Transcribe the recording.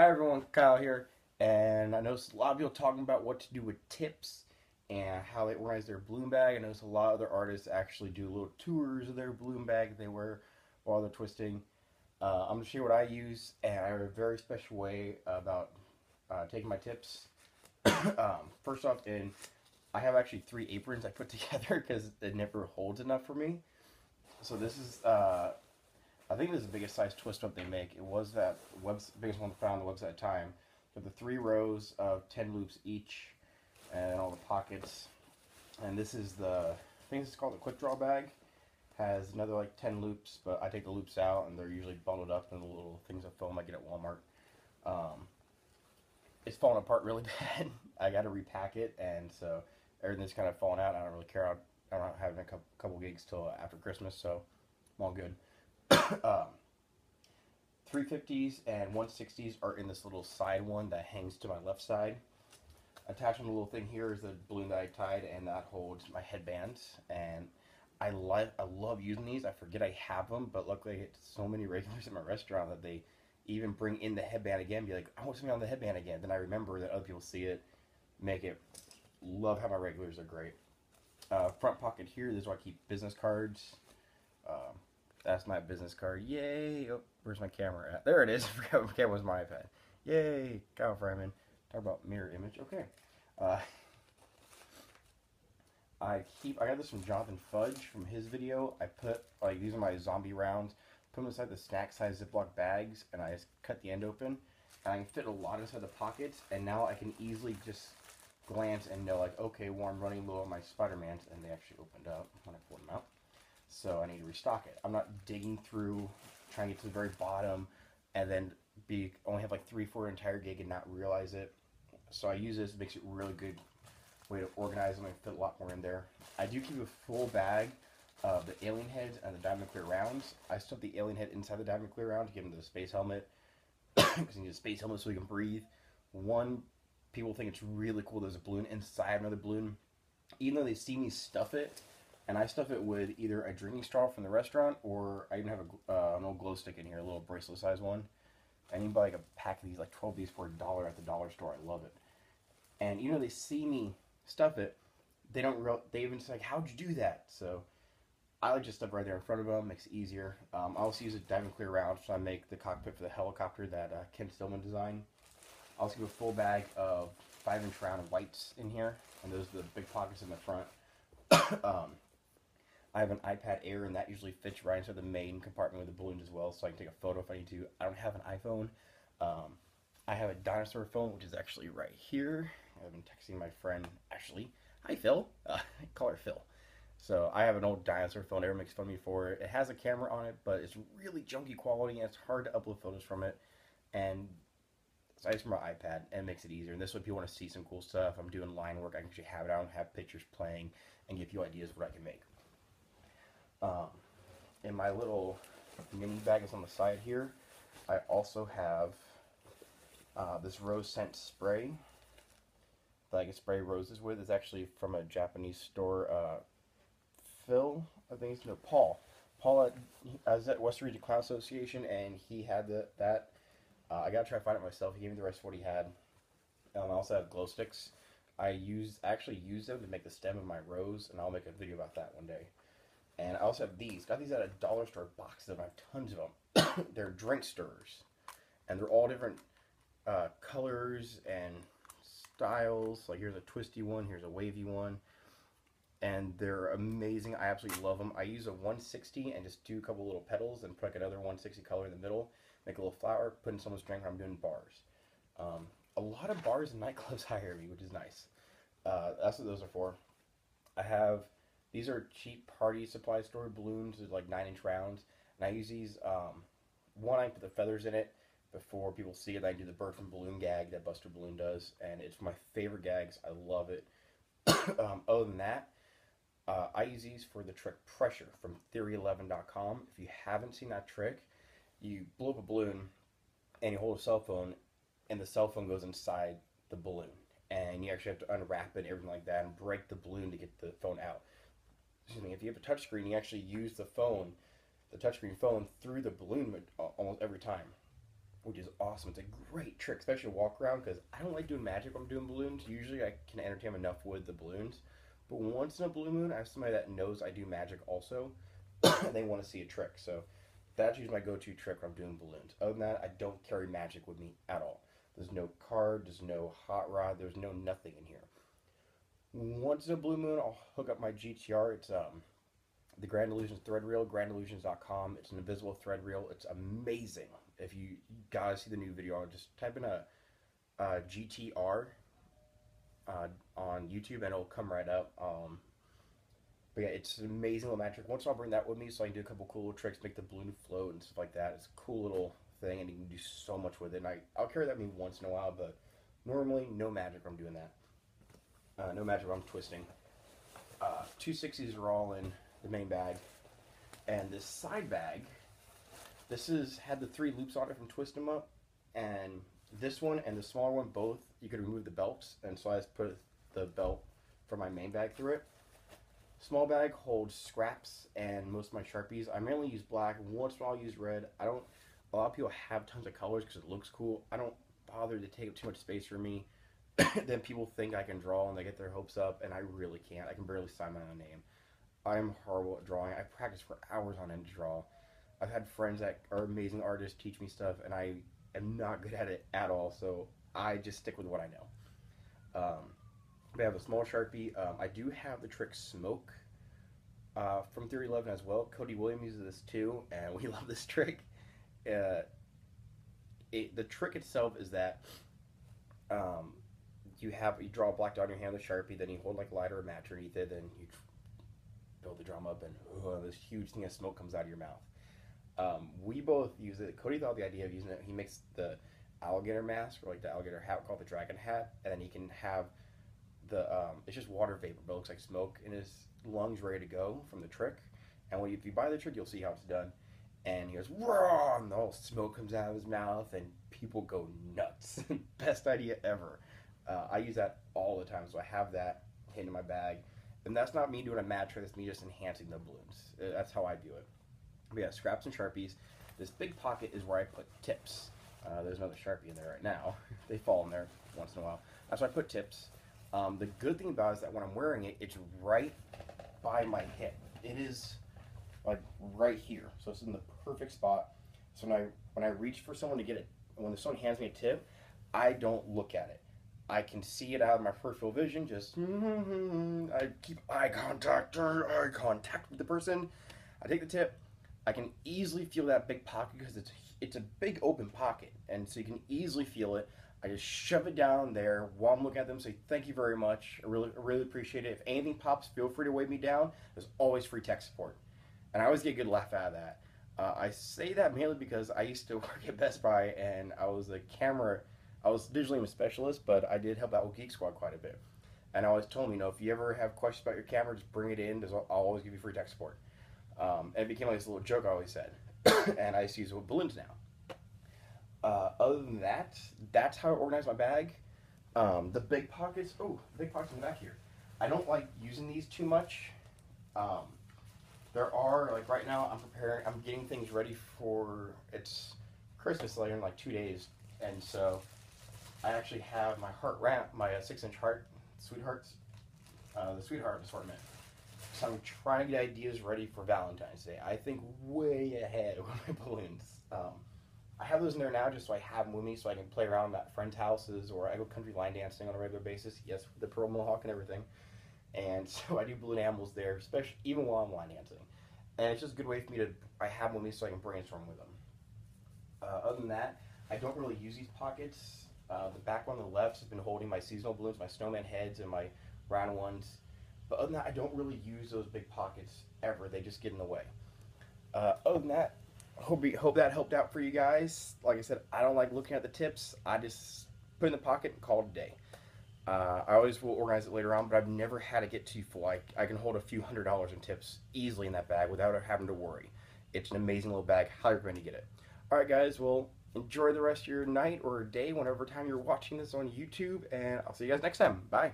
Hi everyone, Kyle here, and I noticed a lot of people talking about what to do with tips and how they organize their balloon bag. I noticed a lot of other artists actually do little tours of their balloon bag they wear while they're twisting. I'm going to show you what I use, and I have a very special way about taking my tips. First off, I have actually three aprons I put together because it never holds enough for me. So this is I think this is the biggest size twist up they make. It was that biggest one found on the website at the time. With the 3 rows of 10 loops each, and all the pockets. And this is I think this is called the quick draw bag. Has another like 10 loops, but I take the loops out, and they're usually bundled up in the little things of film I get at Walmart. It's falling apart really bad. I got to repack it, and so everything's kind of falling out. I don't really care. I don't have a couple gigs till after Christmas, so I'm all good. um, 350s and 160s are in this little side one that hangs to my left side. Attaching the little thing here is the balloon that I tied, and that holds my headbands. And I love using these. I forget I have them, but luckily I get so many regulars at my restaurant that they even bring in the headband again. Be like, I want something on the headband again. Then I remember that other people see it, make it. Love how my regulars are great. Front pocket here. This is where I keep business cards. Um, That's my business card. Yay! Oh, where's my camera at? There it is. I forgot my camera was my iPad. Yay! Kyle Fryman. Talk about mirror image. Okay. Uh, I got this from Jonathan Fudge from his video. I put, like, these are my zombie rounds. Put them inside the snack size Ziploc bags, and I just cut the end open. And I can fit a lot inside the pockets, and now I can easily just glance and know, like, okay, well, I'm running low on my Spider-Mans, and they actually opened up when I pulled them out. So I need to restock it. I'm not digging through, trying to get to the very bottom, and then only have like 3/4 entire gig and not realize it. So I use this. It makes it a really good way to organize them and fit a lot more in there. I do keep a full bag of the alien heads and the diamond clear rounds. I stuff the alien head inside the diamond clear round to give him the space helmet because you need a space helmet so he can breathe. One, people think it's really cool. There's a balloon inside another balloon. Even though they see me stuff it, and I stuff it with either a drinking straw from the restaurant, or I even have an old glow stick in here, a little bracelet size one. And you can buy like a pack of these, like 12 of these for $1 at the dollar store. I love it. And they see me stuff it, they even say like, how'd you do that? So I like just stuff right there in front of them, makes it easier. I also use a diamond clear round, so I make the cockpit for the helicopter that Ken Stillman designed. I also give a full bag of 5-inch round whites in here, and those are the big pockets in the front. I have an iPad Air, and that usually fits right into the main compartment with the balloons as well, so I can take a photo if I need to. I don't have an iPhone. I have a dinosaur phone, which is actually right here. I've been texting my friend Ashley. Hi, Phil. I call her Phil. So I have an old dinosaur phone. Everyone makes fun of me for it. It has a camera on it, but it's really junky quality, and it's hard to upload photos from it. And so I use my iPad, and it makes it easier. And this way, if you want to see some cool stuff, I'm doing line work, I can actually have it out and have pictures playing and give you ideas of what I can make. In my little mini bag that's on the side here, I also have this rose scent spray that I can spray roses with. It's actually from a Japanese store. Phil, I think it's Paul. Paul, I was at Western Region Cloud Association, and he had that. I gotta try to find it myself. He gave me the rest of what he had. I also have glow sticks. Actually use them to make the stem of my rose, and I'll make a video about that one day. And I also have these. Got these at a dollar store box of them. I have tons of them. They're drink stirrers, and they're all different colors and styles. Like here's a twisty one, here's a wavy one, and they're amazing. I absolutely love them. I use a 160 and just do a couple little petals and put like another 160 color in the middle. Make a little flower, put in someone's drink when I'm doing bars. A lot of bars and nightclubs hire me, which is nice. That's what those are for. These are cheap party supply store balloons with like 9-inch rounds, and I use these. One, I put the feathers in it before people see it. I do the bird from balloon gag that Buster Balloon does, and it's my favorite gags. I love it. Other than that, I use these for the trick pressure from theory11.com. If you haven't seen that trick, you blow up a balloon and you hold a cell phone, and the cell phone goes inside the balloon, and you actually have to unwrap it and everything like that and break the balloon to get the phone out. Excuse me. If you have a touchscreen, you actually use the touchscreen phone, through the balloon almost every time. which is awesome. It's a great trick, especially walk around, because I don't like doing magic when I'm doing balloons. Usually I can entertain enough with the balloons. But once in a blue moon, I have somebody that knows I do magic also. They want to see a trick. So that's usually my go-to trick when I'm doing balloons. Other than that, I don't carry magic with me at all. There's no card, there's no hot rod, there's no nothing in here. Once in a blue moon, I'll hook up my GTR. It's the Grand Illusions thread reel, grandillusions.com. It's an invisible thread reel. It's amazing. If you gotta see the new video, I'll just type in a GTR on YouTube and it'll come right up. But yeah, it's an amazing little magic. Once I'll bring that with me so I can do a couple cool little tricks, make the balloon float and stuff like that. It's a cool little thing and you can do so much with it. And I'll carry that with me once in a while, but normally no magic when I'm doing that. No magic when I'm twisting. 260s are all in the main bag. And this side bag, had the 3 loops on it from Twist 'em Up. And this one and the smaller one, both, you could remove the belts. And so I just put the belt from my main bag through it. Small bag holds scraps and most of my Sharpies. I mainly use black. Once in a while I'll use red. A lot of people have tons of colors because it looks cool. I don't bother to take up too much space for me. Then people think I can draw and they get their hopes up, and I really can't. I can barely sign my own name. I'm horrible at drawing. I practice for hours on end to draw. I've had friends that are amazing artists teach me stuff, and I am not good at it at all, so I just stick with what I know. I have a small Sharpie. I do have the trick Smoke from Theory 11 as well. Cody Williams uses this too, and we love this trick. The trick itself is that you draw a black dot in your hand with a Sharpie, then you hold like a lighter or match underneath it, then you build the drum up, and this huge thing of smoke comes out of your mouth. We both use it. Cody thought the idea of using it, he makes the alligator mask, or like the alligator hat called the dragon hat, and then he can have it's just water vapor, but it looks like smoke in his lungs ready to go from the trick. And if you buy the trick, you'll see how it's done. And he goes, raw, and all smoke comes out of his mouth, and people go nuts. Best idea ever. I use that all the time, so I have that hidden in my bag. And that's not me doing a mad trick, that's me just enhancing the balloons. That's how I view it. But yeah, scraps and Sharpies. This big pocket is where I put tips. There's another Sharpie in there right now. They fall in there once in a while. That's why I put tips. The good thing about it is that when I'm wearing it, it's right by my hip. It is like right here, so it's in the perfect spot. So when I reach for someone to get it, when someone hands me a tip, I don't look at it. I can see it out of my peripheral vision. Just I keep eye contact with the person. I take the tip. I can easily feel that big pocket because it's a big open pocket, and so you can easily feel it. I just shove it down there while I'm looking at them, say thank you very much. I really appreciate it. If anything pops, feel free to wave me down. There's always free tech support. And I always get a good laugh out of that. I say that mainly because I used to work at Best Buy, and I was digitally a specialist, but I did help out with Geek Squad quite a bit. And I always told them, if you ever have questions about your camera, just bring it in. I'll always give you free tech support. And it became like this little joke I always said. And I just use it with balloons now. Other than that, that's how I organize my bag. The big pockets, big pockets in the back here. I don't like using these too much. There are, like right now, I'm getting things ready for, it's Christmas later in like 2 days. And so I actually have my heart wrap, my 6-inch heart, sweethearts, the sweetheart assortment. So I'm trying to get ideas ready for Valentine's Day. I think way ahead with my balloons. I have those in there now just so I have them with me so I can play around at friends' houses, or I go country line dancing on a regular basis. Yes, with the pearl mohawk and everything. And so I do balloon animals there, especially even while I'm line dancing. And it's just a good way for me I have them with me so I can brainstorm with them. Other than that, I don't really use these pockets. The back one on the left has been holding my seasonal balloons, my snowman heads and my round ones. But other than that, I don't really use those big pockets ever. They just get in the way. Other than that, hope that helped out for you guys. Like I said, I don't like looking at the tips. I just put it in the pocket and call it a day. I always will organize it later on, but I've never had it get too full. I can hold a few $100s in tips easily in that bag without having to worry. It's an amazing little bag. Highly recommend you get it. Alright guys, well, enjoy the rest of your night or day whenever time you're watching this on YouTube, and I'll see you guys next time. Bye.